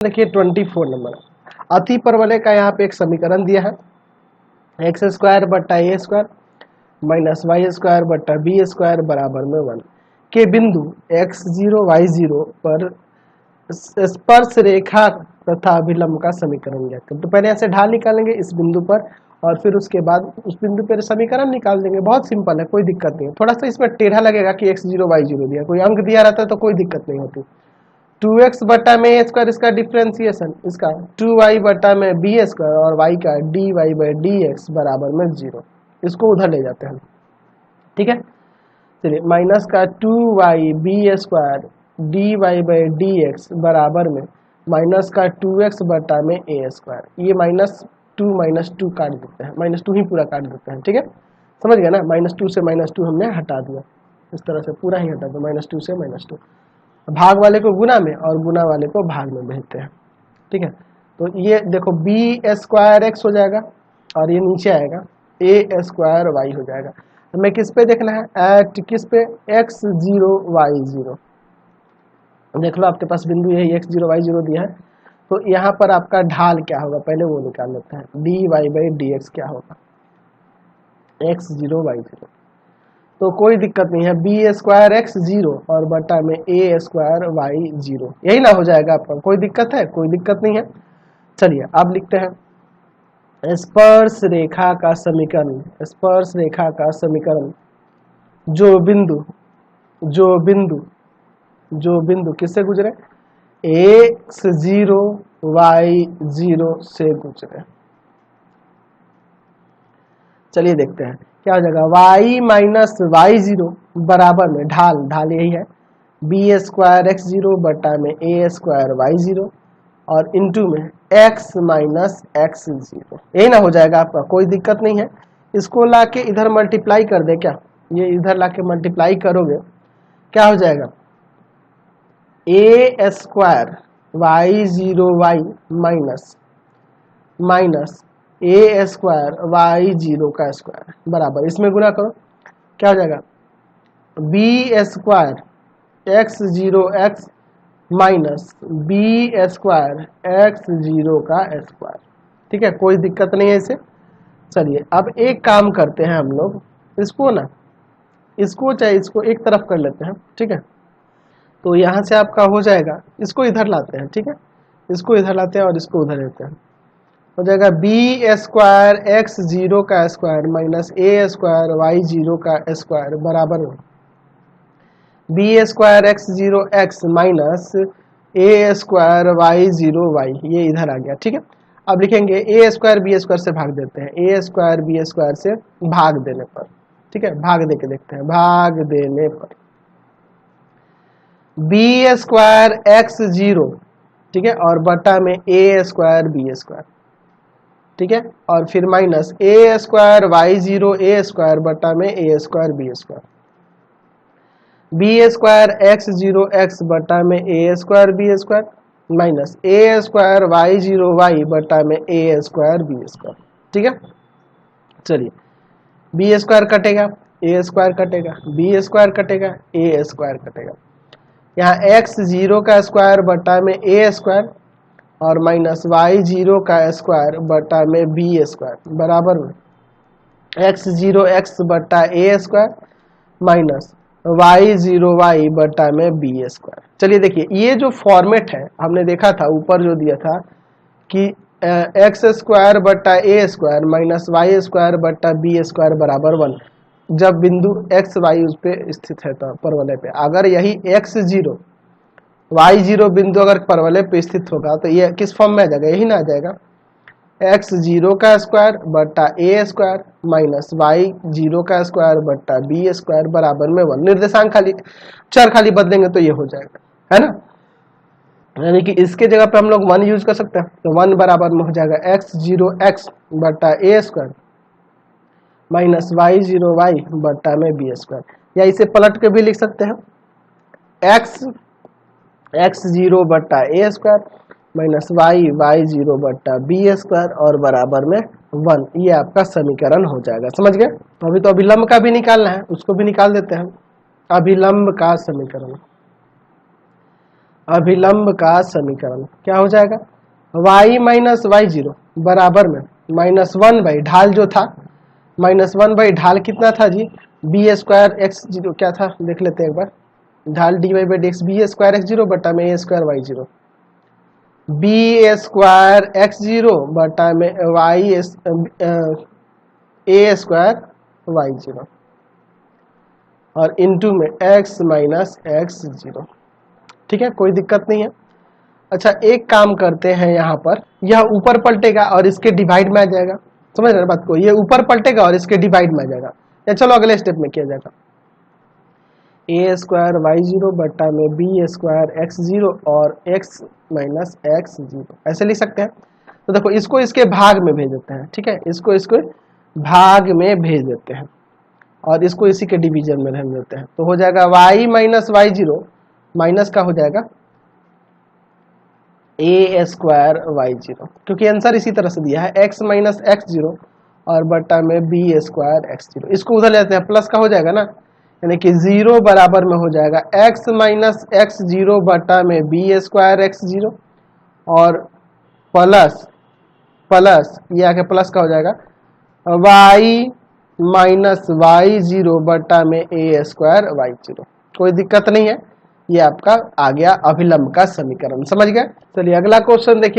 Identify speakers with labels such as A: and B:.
A: देखिए 24 नंबर अति परवलय का यहाँ पे एक समीकरण दिया है एक्स स्क्वायर बट्टा ए स्क्वायर माइनस वाई स्क्वायर बट्टा बी स्क्वायर बराबर में 1 के बिंदु x0 y0 पर स्पर्श रेखा तथा अभिलंब का समीकरण ज्ञात करें। तो पहले यहाँ से ढाल निकालेंगे इस बिंदु पर और फिर उसके बाद उस बिंदु पर समीकरण निकाल देंगे। बहुत सिंपल है, कोई दिक्कत नहीं है। थोड़ा सा इसमें टेढ़ा लगेगा कि x0 y0 दिया, कोई अंक दिया रहता है तो कोई दिक्कत नहीं होती। 2x बटा में ए स्क्वायर इसका डिफ्रेंसिएशन, इसका 2y बटा में बी स्क्वायर और y का dy बाई डी एक्स बराबर में 0, इसको उधर ले जाते हैं। ठीक है, चलिए माइनस का 2y b square dy by D x बराबर में माइनस का 2x बटा में ए स्क्वायर, ये माइनस टू काट देते हैं, माइनस टू ही पूरा काट देते हैं। ठीक है, समझ गए ना, -2 से -2 हमने हटा दिया, इस तरह से पूरा ही हटा दो, -2 से -2। भाग वाले को गुना में और गुना वाले को भाग में भेजते हैं। ठीक है, तो ये देखो बी स्क्वायर एक्स हो जाएगा और ये नीचे आएगा ए स्क्वायर वाई हो जाएगा। हमें किस पे देखना है, एट किस पे, x0 y0। देख लो आपके पास बिंदु यही x0 y0 दिया है, तो यहाँ पर आपका ढाल क्या होगा पहले वो निकाल लेते हैं। dy बाई डी एक्स क्या होगा, x0 y0, तो कोई दिक्कत नहीं है, बी स्क्वायर एक्स 0 और बटा में ए स्क्वायर वाई 0, यही ना हो जाएगा आपका। कोई दिक्कत है, कोई दिक्कत नहीं है। चलिए अब लिखते हैं स्पर्श रेखा का समीकरण। स्पर्श रेखा का समीकरण जो बिंदु किससे गुजरे, x0 y0 से गुजरे। चलिए देखते हैं क्या हो जाएगा, y माइनस y0 बराबर में ढाल यही है बी स्क्वायर एक्स 0 बटा में ए स्क्वायर y0 और इंटू में x माइनस एक्स 0, यही ना हो जाएगा आपका। कोई दिक्कत नहीं है, इसको लाके इधर मल्टीप्लाई कर दे क्या, ये इधर लाके मल्टीप्लाई करोगे क्या हो जाएगा, a square y0 y minus A square y0 का स्क्वायर बराबर, इसमें गुना करो क्या हो जाएगा, b square x0 x minus b square x0 का स्क्वायर। ठीक है, कोई दिक्कत नहीं है इसे। चलिए अब एक काम करते हैं हम लोग, इसको चाहे इसको एक तरफ कर लेते हैं। ठीक है, तो यहाँ से आपका हो जाएगा, इसको इधर लाते हैं। ठीक है, इसको इधर लाते हैं और इसको उधर लेते हैं, हो जाएगा बी स्क्वायर x0 का square minus A square y0 का स्क्वायर बराबर में B square x0 x minus A square y0 y, ये इधर आ गया। ठीक है, अब लिखेंगे ए स्क्वायर बी स्क्वायर से भाग देते हैं, ए स्क्वायर बी स्क्वायर से भाग देने पर। ठीक है, भाग दे के देखते हैं, भाग देने पर बी स्क्वायर x0, ठीक है, और बटा में ए स्क्वायर बी स्क्वायर। ठीक है, और फिर minus A square y0 A square बटा में ए square B square, B square x0 x बटा में ए square B square minus A square y0 y बटा में ए स्क्वायर बी स्क्वायर। ठीक है, चलिए बी स्क्वायर कटेगा, ए स्क्वायर कटेगा, बी स्क्वायर कटेगा, ए स्क्वायर कटेगा, यहाँ x0 का स्क्वायर बटा में ए स्क्वायर और माइनस y0 का स्क्वायर बटा में बी स्क्वायर बराबर में x0 x बटा ए स्क्वायर माइनस y0 y बटा में बी स्क्वायर। चलिए देखिए, ये जो फॉर्मेट है हमने देखा था ऊपर जो दिया था कि एक्स स्क्वायर बटा ए स्क्वायर माइनस वाई स्क्वायर बटा बी स्क्वायर बराबर 1, जब बिंदु एक्स वाई उस पे स्थित है तो परवलय पे, अगर यही x0 y0 बिंदु अगर परवलय पे स्थित होगा तो ये किस फॉर्म में आ जाएगा, यही ना आ जाएगा, x0 का स्क्वायर बटा ए स्क्वायर माइनस y0 का स्क्वायर बटा बी स्क्वायर बराबर में 1। निर्देशांक खाली चर खाली बदलेंगे तो ये हो जाएगा, है ना, यानी कि इसके जगह पे हम लोग 1 यूज कर सकते हैं, तो 1 बराबर में हो जाएगा x0 x बटा ए स्क्वायर माइनस y0 y बटा में बी स्क्वायर, या इसे पलट के भी लिख सकते हैं x0 बटा ए स्क्वायर माइनस y0 बटा बी स्क्वायर और बराबर में 1, ये आपका समीकरण हो जाएगा। समझ गए। अभी तो अभिलंब का भी निकालना है, उसको भी निकाल देते हैं। अभिलंब का समीकरण, अभिलंब का समीकरण क्या हो जाएगा, y माइनस वाई जीरो बराबर में -1 बाई ढाल जो था, -1 बाई ढाल कितना था जी, बी स्क्वायर एक्स जीरो क्या था देख लेते हैं एक बार, ढाल D Y by D X B square X zero बटा में ए square Y zero, B square X zero बटा में Y A square Y zero और इनटू में x माइनस एक्स जीरो। ठीक है, कोई दिक्कत नहीं है। अच्छा एक काम करते हैं, यहाँ पर यह ऊपर पलटेगा और इसके डिवाइड में आ जाएगा, समझ रहे बात को, ये ऊपर पलटेगा और इसके डिवाइड में आ जाएगा, या चलो अगले स्टेप में किया जाएगा, ए स्क्वायर वाई जीरो बटा में बी स्क्वायर एक्स जीरो और एक्स माइनस एक्स जीरो, ऐसे लिख सकते हैं। तो देखो इसको इसके भाग में भेज देते हैं, ठीक है, इसको इसको भाग में भेज देते हैं और इसको इसी के डिवीजन में रहने देते हैं, तो हो जाएगा y minus y zero minus का हो जाएगा ए स्क्वायर वाई जीरो, क्योंकि आंसर इसी तरह से दिया है x माइनस एक्स जीरो और बटा में बी स्क्वायर एक्स जीरो, इसको उधर ले जाते हैं प्लस का हो जाएगा ना, यानी कि जीरो बराबर में हो जाएगा x माइनस एक्स जीरो बटा में बी स्क्वायर एक्स जीरो और प्लस प्लस ये आके प्लस का हो जाएगा y माइनस वाई जीरो बटा में ए स्क्वायर वाई जीरो। कोई दिक्कत नहीं है, ये आपका आ गया अभिलंब का समीकरण, समझ गए। चलिए अगला क्वेश्चन देखिए।